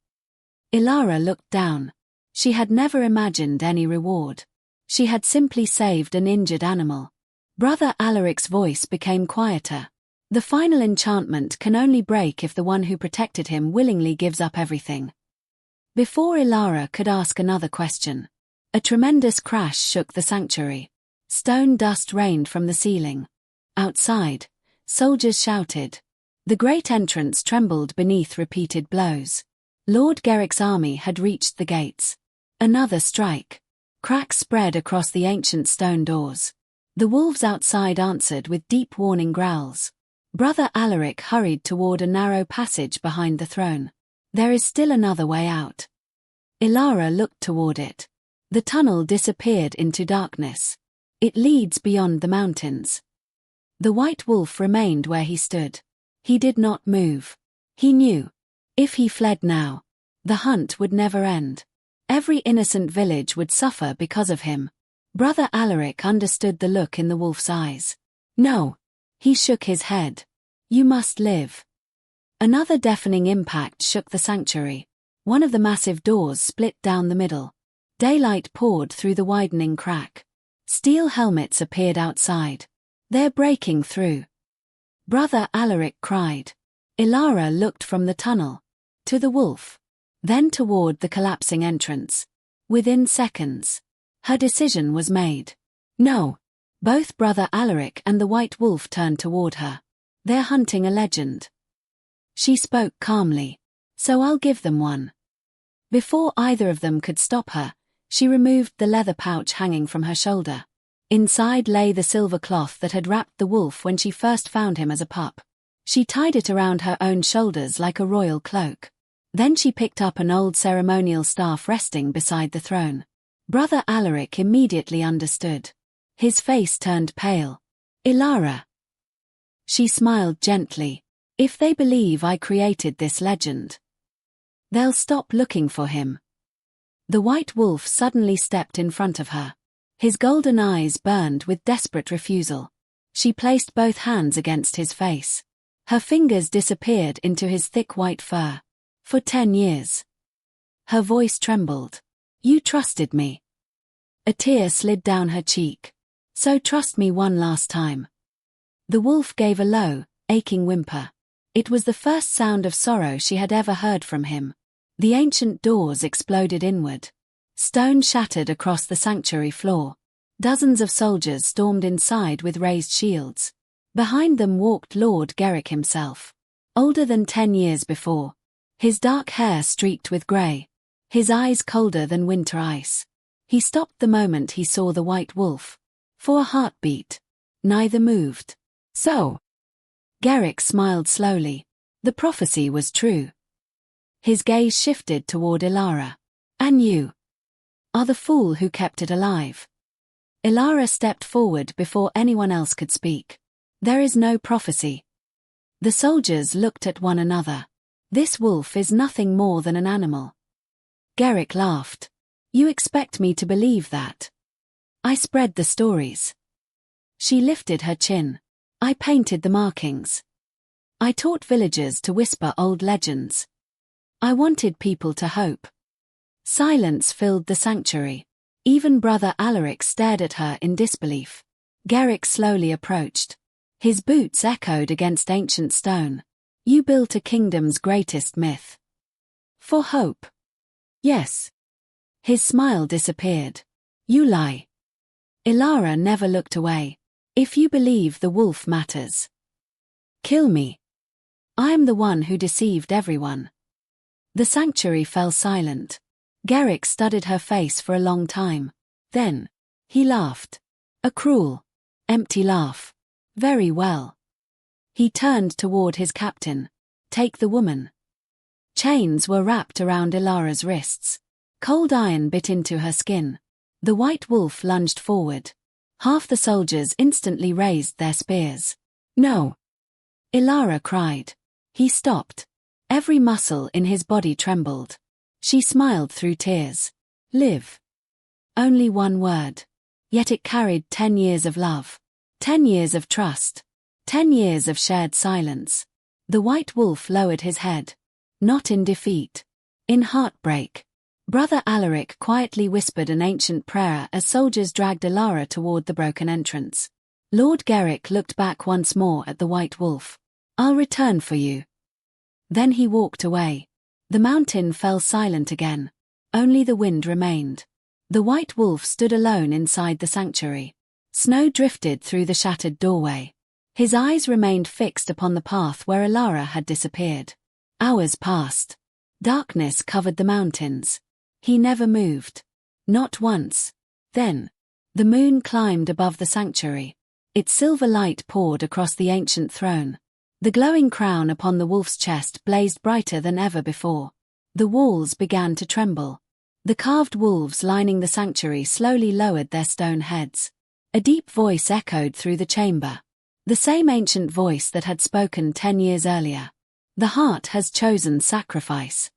Ilara looked down. She had never imagined any reward. She had simply saved an injured animal. Brother Alaric's voice became quieter. The final enchantment can only break if the one who protected him willingly gives up everything. Before Ilara could ask another question, a tremendous crash shook the sanctuary. Stone dust rained from the ceiling. Outside, soldiers shouted. The great entrance trembled beneath repeated blows. Lord Garrick's army had reached the gates. Another strike. Cracks spread across the ancient stone doors. The wolves outside answered with deep warning growls. Brother Alaric hurried toward a narrow passage behind the throne. There is still another way out. Ilara looked toward it. The tunnel disappeared into darkness. It leads beyond the mountains. The white wolf remained where he stood. He did not move. He knew. If he fled now, the hunt would never end. Every innocent village would suffer because of him. Brother Alaric understood the look in the wolf's eyes. No. He shook his head. You must live. Another deafening impact shook the sanctuary. One of the massive doors split down the middle. Daylight poured through the widening crack. Steel helmets appeared outside. They're breaking through. Brother Alaric cried. Ilara looked from the tunnel to the wolf, then toward the collapsing entrance. Within seconds, her decision was made. No. Both Brother Alaric and the white wolf turned toward her. They're hunting a legend. She spoke calmly. So I'll give them one. Before either of them could stop her, she removed the leather pouch hanging from her shoulder. Inside lay the silver cloth that had wrapped the wolf when she first found him as a pup. She tied it around her own shoulders like a royal cloak. Then she picked up an old ceremonial staff resting beside the throne. Brother Alaric immediately understood. His face turned pale. Ilara. She smiled gently. If they believe I created this legend, they'll stop looking for him. The white wolf suddenly stepped in front of her. His golden eyes burned with desperate refusal. She placed both hands against his face. Her fingers disappeared into his thick white fur. For 10 years. Her voice trembled. You trusted me. A tear slid down her cheek. So trust me one last time. The wolf gave a low, aching whimper. It was the first sound of sorrow she had ever heard from him. The ancient doors exploded inward. Stone shattered across the sanctuary floor. Dozens of soldiers stormed inside with raised shields. Behind them walked Lord Garrick himself. Older than 10 years before. His dark hair streaked with grey. His eyes colder than winter ice. He stopped the moment he saw the white wolf. For a heartbeat. Neither moved. So. Garrick smiled slowly. The prophecy was true. His gaze shifted toward Ilara. And you are the fool who kept it alive. Ilara stepped forward before anyone else could speak. There is no prophecy. The soldiers looked at one another. This wolf is nothing more than an animal. Garrick laughed. You expect me to believe that? I spread the stories. She lifted her chin. I painted the markings. I taught villagers to whisper old legends. I wanted people to hope. Silence filled the sanctuary. Even Brother Alaric stared at her in disbelief. Garrick slowly approached. His boots echoed against ancient stone. You built a kingdom's greatest myth. For hope. Yes. His smile disappeared. You lie. Ilara never looked away. If you believe the wolf matters, kill me. I am the one who deceived everyone. The sanctuary fell silent. Garrick studied her face for a long time. Then, he laughed. A cruel, empty laugh. Very well. He turned toward his captain. Take the woman. Chains were wrapped around Ilara's wrists. Cold iron bit into her skin. The white wolf lunged forward. Half the soldiers instantly raised their spears. "No!" Ilara cried. He stopped. Every muscle in his body trembled. She smiled through tears. "Live." Only one word. Yet it carried 10 years of love. 10 years of trust. 10 years of shared silence. The white wolf lowered his head. Not in defeat. In heartbreak. Brother Alaric quietly whispered an ancient prayer as soldiers dragged Ilara toward the broken entrance. Lord Garrick looked back once more at the white wolf. "I'll return for you." Then he walked away. The mountain fell silent again. Only the wind remained. The white wolf stood alone inside the sanctuary. Snow drifted through the shattered doorway. His eyes remained fixed upon the path where Ilara had disappeared. Hours passed. Darkness covered the mountains. He never moved. Not once. Then, the moon climbed above the sanctuary. Its silver light poured across the ancient throne. The glowing crown upon the wolf's chest blazed brighter than ever before. The walls began to tremble. The carved wolves lining the sanctuary slowly lowered their stone heads. A deep voice echoed through the chamber. The same ancient voice that had spoken 10 years earlier. "The heart has chosen sacrifice."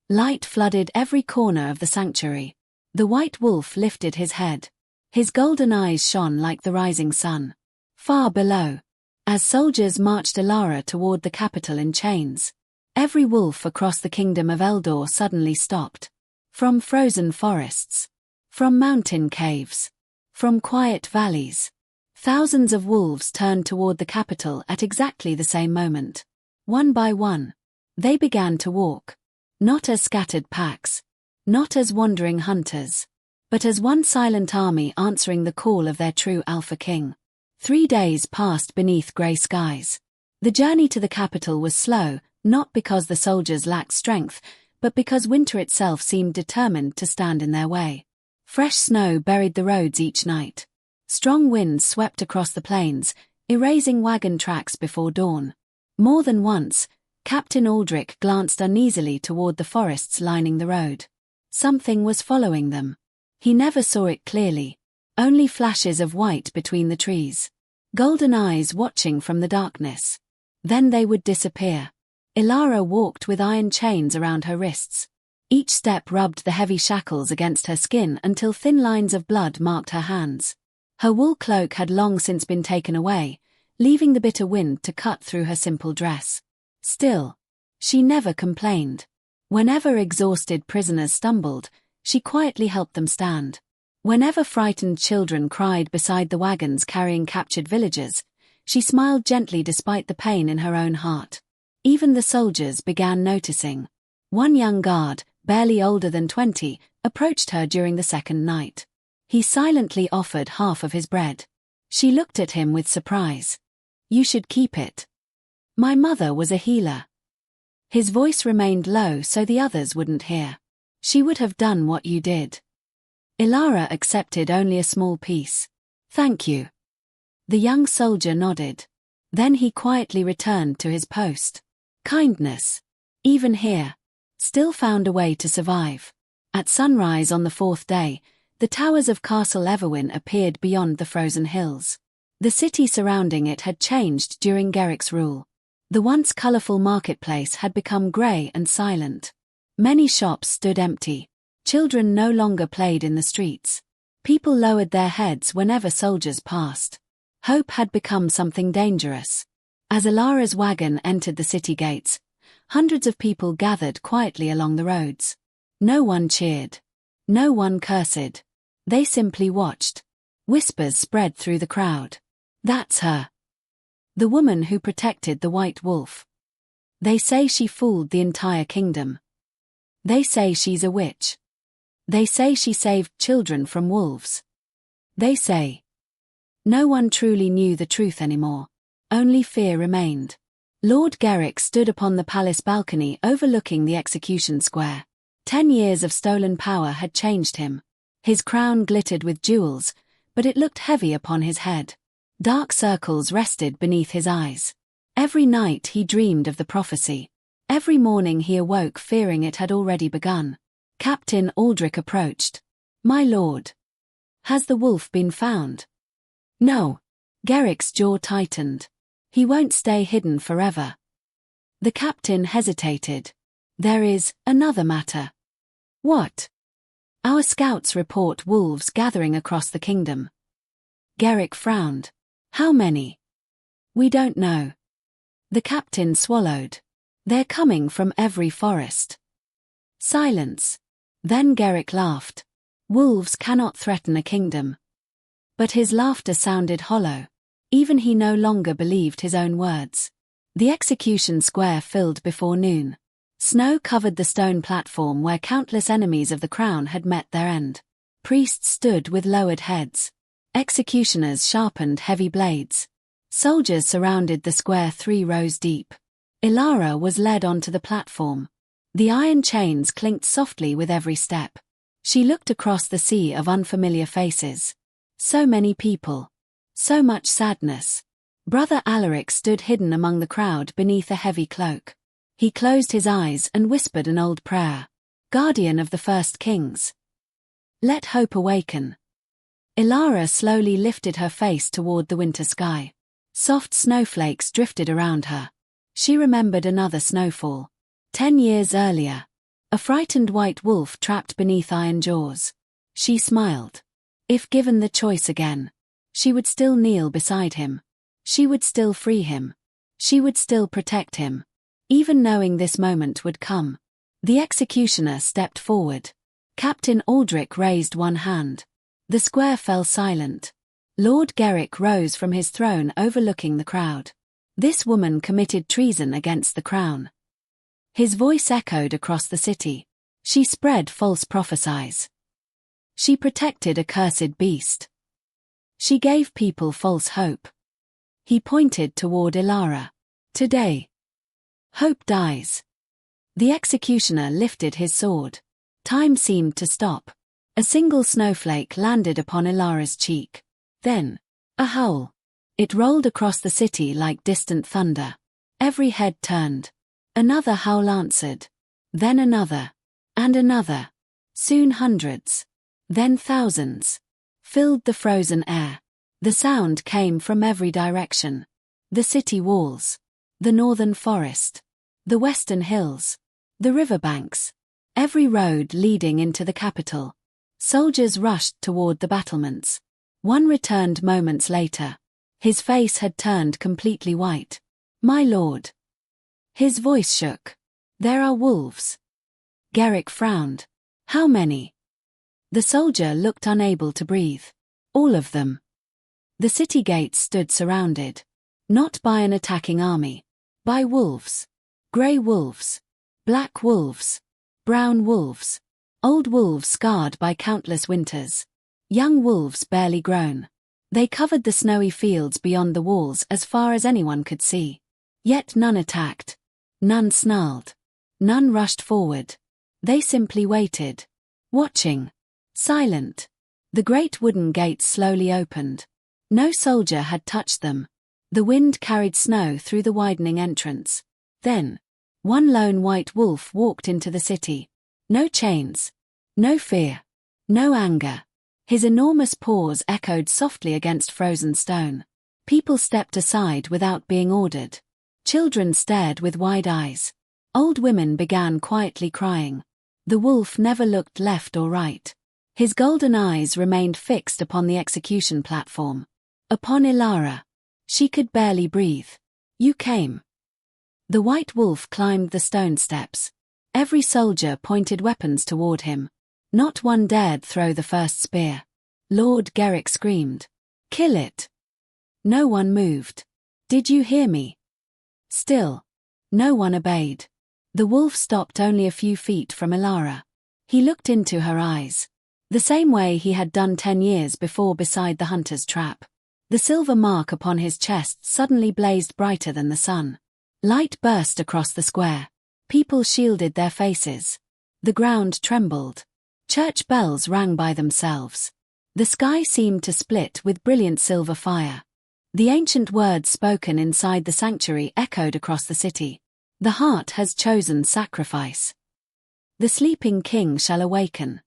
Light flooded every corner of the sanctuary. The white wolf lifted his head. His golden eyes shone like the rising sun. Far below, as soldiers marched Ilara toward the capital in chains, every wolf across the kingdom of Eldor suddenly stopped. From frozen forests, from mountain caves, from quiet valleys, thousands of wolves turned toward the capital at exactly the same moment. One by one, they began to walk. Not as scattered packs, not as wandering hunters, but as one silent army answering the call of their true Alpha King. 3 days passed beneath grey skies. The journey to the capital was slow, not because the soldiers lacked strength, but because winter itself seemed determined to stand in their way. Fresh snow buried the roads each night. Strong winds swept across the plains, erasing wagon tracks before dawn. More than once, Captain Aldrich glanced uneasily toward the forests lining the road. Something was following them. He never saw it clearly. Only flashes of white between the trees. Golden eyes watching from the darkness. Then they would disappear. Ilara walked with iron chains around her wrists. Each step rubbed the heavy shackles against her skin until thin lines of blood marked her hands. Her wool cloak had long since been taken away, leaving the bitter wind to cut through her simple dress. Still, she never complained. Whenever exhausted prisoners stumbled, she quietly helped them stand. Whenever frightened children cried beside the wagons carrying captured villagers, she smiled gently despite the pain in her own heart. Even the soldiers began noticing. One young guard, barely older than 20, approached her during the second night. He silently offered half of his bread. She looked at him with surprise. "You should keep it. My mother was a healer." His voice remained low so the others wouldn't hear. "She would have done what you did." Ilara accepted only a small piece. "Thank you." The young soldier nodded. Then he quietly returned to his post. Kindness, even here, still found a way to survive. At sunrise on the 4th day, the towers of Castle Everwyn appeared beyond the frozen hills. The city surrounding it had changed during Garrick's rule. The once colourful marketplace had become grey and silent. Many shops stood empty. Children no longer played in the streets. People lowered their heads whenever soldiers passed. Hope had become something dangerous. As Ilara's wagon entered the city gates, hundreds of people gathered quietly along the roads. No one cheered. No one cursed. They simply watched. Whispers spread through the crowd. "That's her. The woman who protected the white wolf. They say she fooled the entire kingdom. They say she's a witch. They say she saved children from wolves. They say." No one truly knew the truth anymore. Only fear remained. Lord Garrick stood upon the palace balcony overlooking the execution square. 10 years of stolen power had changed him. His crown glittered with jewels, but it looked heavy upon his head. Dark circles rested beneath his eyes. Every night he dreamed of the prophecy. Every morning he awoke fearing it had already begun. Captain Aldrich approached. "My lord. Has the wolf been found?" "No." Garrick's jaw tightened. "He won't stay hidden forever." The captain hesitated. "There is another matter." "What?" "Our scouts report wolves gathering across the kingdom." Garrick frowned. "How many?" "We don't know." The captain swallowed. "They're coming from every forest." Silence. Then Garrick laughed. "Wolves cannot threaten a kingdom." But his laughter sounded hollow. Even he no longer believed his own words. The execution square filled before noon. Snow covered the stone platform where countless enemies of the crown had met their end. Priests stood with lowered heads. Executioners sharpened heavy blades. Soldiers surrounded the square 3 rows deep. Ilara was led onto the platform. The iron chains clinked softly with every step. She looked across the sea of unfamiliar faces. So many people. So much sadness. Brother Alaric stood hidden among the crowd beneath a heavy cloak. He closed his eyes and whispered an old prayer. "Guardian of the first kings, let hope awaken." Ilara slowly lifted her face toward the winter sky. Soft snowflakes drifted around her. She remembered another snowfall. 10 years earlier. A frightened white wolf trapped beneath iron jaws. She smiled. If given the choice again, she would still kneel beside him. She would still free him. She would still protect him. Even knowing this moment would come. The executioner stepped forward. Captain Aldrich raised one hand. The square fell silent. Lord Garrick rose from his throne overlooking the crowd. "This woman committed treason against the crown." His voice echoed across the city. "She spread false prophecies. She protected a cursed beast. She gave people false hope." He pointed toward Ilara. "Today, hope dies." The executioner lifted his sword. Time seemed to stop. A single snowflake landed upon Ilara's cheek. Then, a howl. It rolled across the city like distant thunder. Every head turned. Another howl answered. Then another. And another. Soon hundreds. Then thousands. Filled the frozen air. The sound came from every direction. The city walls. The northern forest. The western hills. The riverbanks. Every road leading into the capital. Soldiers rushed toward the battlements. One returned moments later. His face had turned completely white. "My lord." His voice shook. "There are wolves." Garrick frowned. "How many?" The soldier looked unable to breathe. "All of them." The city gates stood surrounded. Not by an attacking army. By wolves. Grey wolves. Black wolves. Brown wolves. Old wolves scarred by countless winters. Young wolves barely grown. They covered the snowy fields beyond the walls as far as anyone could see. Yet none attacked. None snarled. None rushed forward. They simply waited. Watching. Silent. The great wooden gates slowly opened. No soldier had touched them. The wind carried snow through the widening entrance. Then, one lone white wolf walked into the city. No chains. No fear. No anger. His enormous paws echoed softly against frozen stone. People stepped aside without being ordered. Children stared with wide eyes. Old women began quietly crying. The wolf never looked left or right. His golden eyes remained fixed upon the execution platform. Upon Ilara. She could barely breathe. "You came." The white wolf climbed the stone steps. Every soldier pointed weapons toward him. Not one dared throw the first spear. Lord Garrick screamed. "Kill it." No one moved. "Did you hear me?" Still. No one obeyed. The wolf stopped only a few feet from Ilara. He looked into her eyes. The same way he had done 10 years before beside the hunter's trap. The silver mark upon his chest suddenly blazed brighter than the sun. Light burst across the square. People shielded their faces. The ground trembled. Church bells rang by themselves. The sky seemed to split with brilliant silver fire. The ancient words spoken inside the sanctuary echoed across the city. The heart has chosen sacrifice. The sleeping king shall awaken.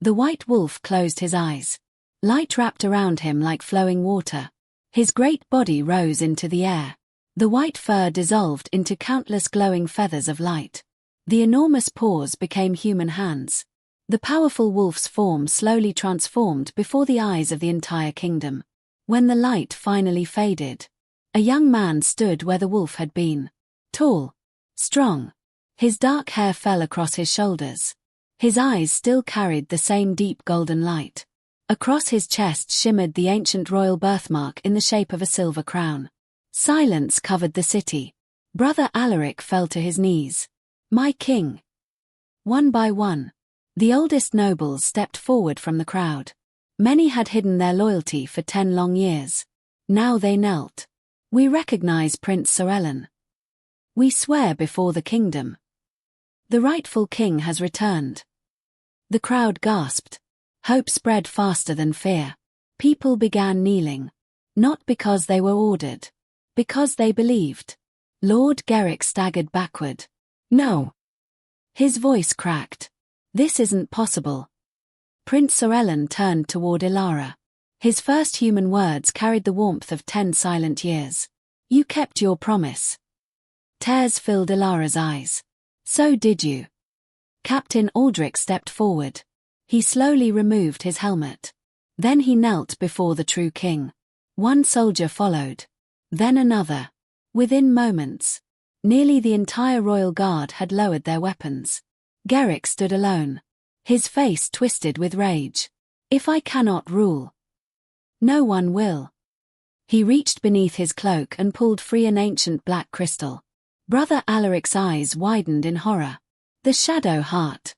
The white wolf closed his eyes. Light wrapped around him like flowing water. His great body rose into the air. The white fur dissolved into countless glowing feathers of light. The enormous paws became human hands. The powerful wolf's form slowly transformed before the eyes of the entire kingdom. When the light finally faded, a young man stood where the wolf had been. Tall, strong. His dark hair fell across his shoulders. His eyes still carried the same deep golden light. Across his chest shimmered the ancient royal birthmark in the shape of a silver crown. Silence covered the city. Brother Alaric fell to his knees. My king. One by one, the oldest nobles stepped forward from the crowd. Many had hidden their loyalty for 10 long years. Now they knelt. We recognize Prince Sorellen. We swear before the kingdom. The rightful king has returned. The crowd gasped. Hope spread faster than fear. People began kneeling. Not because they were ordered. Because they believed. Lord Garrick staggered backward. No. His voice cracked. This isn't possible. Prince Sorellen turned toward Ilara. His first human words carried the warmth of 10 silent years. You kept your promise. Tears filled Ilara's eyes. So did you. Captain Aldrich stepped forward. He slowly removed his helmet. Then he knelt before the true king. One soldier followed. Then another. Within moments, nearly the entire royal guard had lowered their weapons. Garrick stood alone. His face twisted with rage. If I cannot rule, no one will. He reached beneath his cloak and pulled free an ancient black crystal. Brother Alaric's eyes widened in horror. The shadow heart.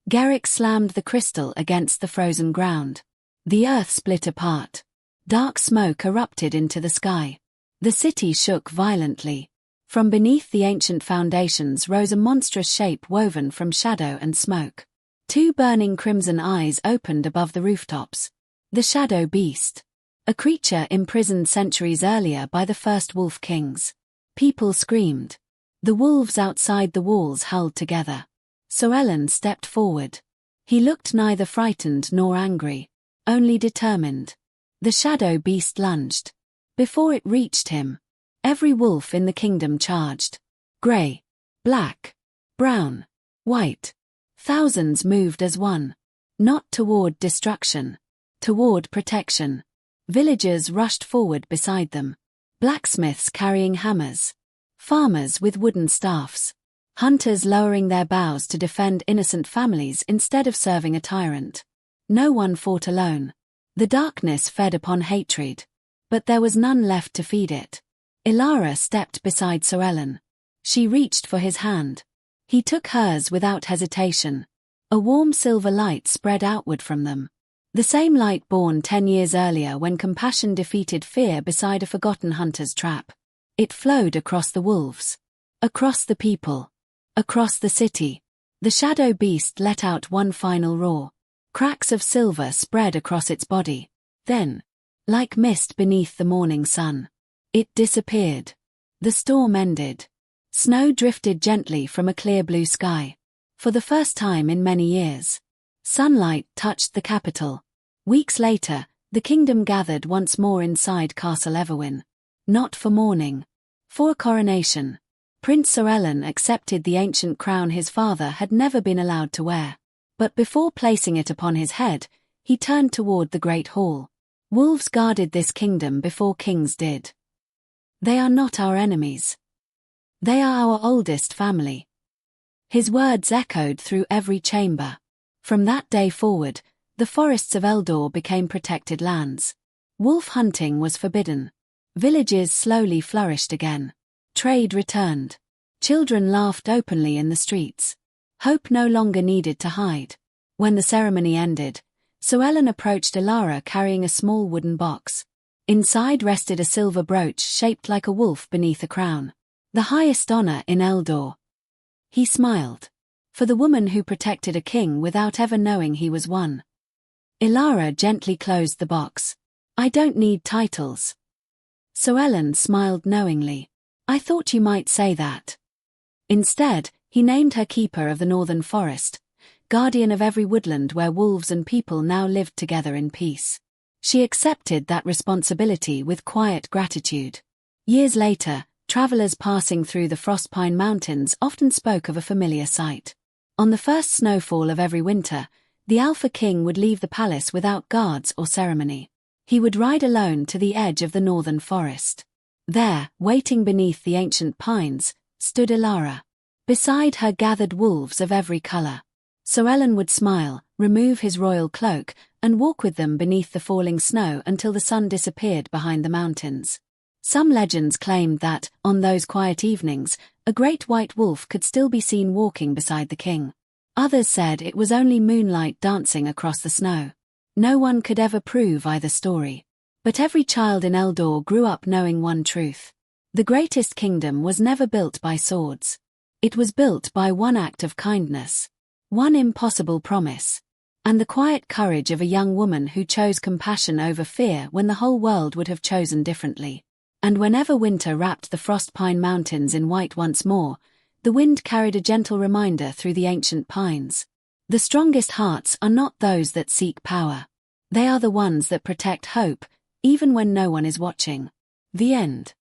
Garrick slammed the crystal against the frozen ground. The earth split apart. Dark smoke erupted into the sky. The city shook violently. From beneath the ancient foundations rose a monstrous shape woven from shadow and smoke. 2 burning crimson eyes opened above the rooftops. The shadow beast. A creature imprisoned centuries earlier by the first wolf kings. People screamed. The wolves outside the walls howled together. Sorellen stepped forward. He looked neither frightened nor angry, only determined. The shadow beast lunged. Before it reached him, every wolf in the kingdom charged. Grey, black, brown, white. Thousands moved as one. Not toward destruction. Toward protection. Villagers rushed forward beside them. Blacksmiths carrying hammers. Farmers with wooden staffs. Hunters lowering their bows to defend innocent families instead of serving a tyrant. No one fought alone. The darkness fed upon hatred. But there was none left to feed it. Ilara stepped beside Sorellen. She reached for his hand. He took hers without hesitation. A warm silver light spread outward from them. The same light born 10 years earlier when compassion defeated fear beside a forgotten hunter's trap. It flowed across the wolves. Across the people. Across the city. The shadow beast let out one final roar. Cracks of silver spread across its body. Then, like mist beneath the morning sun, it disappeared. The storm ended. Snow drifted gently from a clear blue sky. For the first time in many years, sunlight touched the capital. Weeks later, the kingdom gathered once more inside Castle Everwyn. Not for mourning. For a coronation. Prince Sorellen accepted the ancient crown his father had never been allowed to wear. But before placing it upon his head, he turned toward the great hall. Wolves guarded this kingdom before kings did. They are not our enemies. They are our oldest family. His words echoed through every chamber. From that day forward, the forests of Eldor became protected lands. Wolf hunting was forbidden. Villages slowly flourished again. Trade returned. Children laughed openly in the streets. Hope no longer needed to hide. When the ceremony ended, Sorellen approached Ilara carrying a small wooden box. Inside rested a silver brooch shaped like a wolf beneath a crown. The highest honor in Eldor. He smiled. For the woman who protected a king without ever knowing he was one. Ilara gently closed the box. I don't need titles. Sorellen smiled knowingly. I thought you might say that. Instead, He named her keeper of the northern forest, guardian of every woodland where wolves and people now lived together in peace. She accepted that responsibility with quiet gratitude. Years later, travelers passing through the Frostpine Mountains often spoke of a familiar sight. On the first snowfall of every winter, the Alpha King would leave the palace without guards or ceremony. He would ride alone to the edge of the northern forest. There, waiting beneath the ancient pines, stood Ilara. Beside her gathered wolves of every color. Sorellen would smile, remove his royal cloak, and walk with them beneath the falling snow until the sun disappeared behind the mountains. Some legends claimed that, on those quiet evenings, a great white wolf could still be seen walking beside the king. Others said it was only moonlight dancing across the snow. No one could ever prove either story. But every child in Eldor grew up knowing one truth. The greatest kingdom was never built by swords. It was built by one act of kindness. One impossible promise. And the quiet courage of a young woman who chose compassion over fear when the whole world would have chosen differently. And whenever winter wrapped the Frostpine Mountains in white once more, the wind carried a gentle reminder through the ancient pines. The strongest hearts are not those that seek power. They are the ones that protect hope, even when no one is watching. The end.